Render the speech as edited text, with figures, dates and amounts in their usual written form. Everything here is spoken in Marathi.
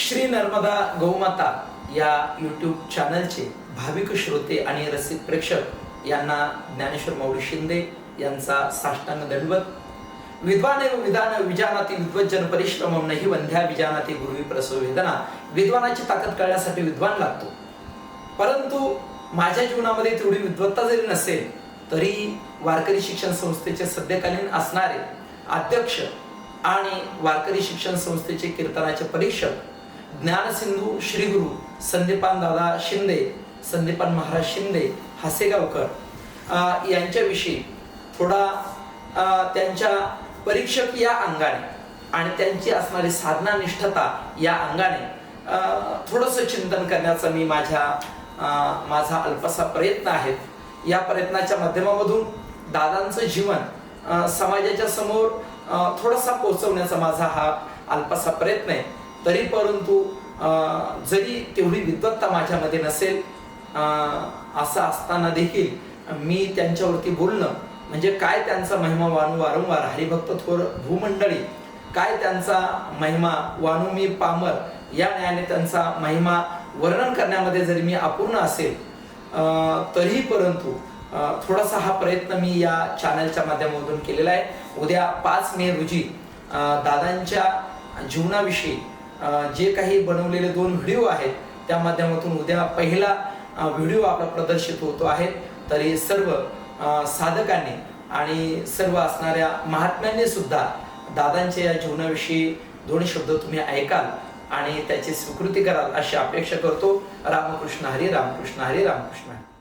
श्री नर्मदा गौमाता या यूट्यूब चॅनलचे भाविक श्रोते आणि रसिक प्रेक्षक यांना ज्ञानेश्वर माऊली शिंदे यांचा साष्टांग दंडवत। विद्वाने विधान विजानाती विद्वज्जन परिश्रमम नाही वंध्या विजानाती गुरुवी प्रसव वेदना। विद्वानाची ताकद कळण्यासाठी विद्वान लागतो, परंतु माझ्या जीवनामध्ये तेवढी विद्वत्ता जरी नसेल तरी वारकरी शिक्षण संस्थेचे सध्याकालीन असणारे अध्यक्ष आणि वारकरी शिक्षण संस्थेचे कीर्तनाचे परीक्षक ज्ञानसिंधू श्री गुरु संदीपान दादा शिंदे, संदीपान महाराज शिंदे हासेगावकर यांच्याविषयी थोडा त्यांच्या परीक्षक या अंगाने आणि त्यांची असणारी साधना निष्ठता या अंगाने थोडंसं चिंतन करण्याचा मी माझा अल्पसा प्रयत्न आहे। या प्रयत्नाच्या माध्यमामधून दादांचं जीवन समाजाच्या समोर थोडासा पोहोचवण्याचा माझा हा अल्पसा प्रयत्न आहे। तरी परंतु जरी तेवढी विद्वत्ता माझ्यामध्ये नसेल असं असताना देखील मी त्यांच्यावरती बोलणं म्हणजे काय त्यांचा महिमा वाणू वारंवार हरिभक्त थोर भूमंडळी, काय त्यांचा महिमा वाणू मी पामर या न्यायाने त्यांचा महिमा वर्णन करण्यामध्ये जरी मी अपूर्ण असेल तरी परंतु थोडासा हा प्रयत्न मी या चॅनलच्या माध्यमातून केलेला आहे। उद्या 5 मे रोजी दादांच्या जीवनाविषयी जे काही बनवलेले 2 व्हिडिओ आहेत त्या माध्यमातून उद्या पहिला व्हिडिओ आपला प्रदर्शित होतो आहे। तरी सर्व साधकांनी आणि सर्व असणाऱ्या महात्म्यांनी सुद्धा दादांच्या या जीवनाविषयी 2 शब्द तुम्ही ऐकाल आणि त्याची स्वीकृती कराल अशी अपेक्षा करतो। रामकृष्ण हरी, रामकृष्ण हरी, रामकृष्ण हरी।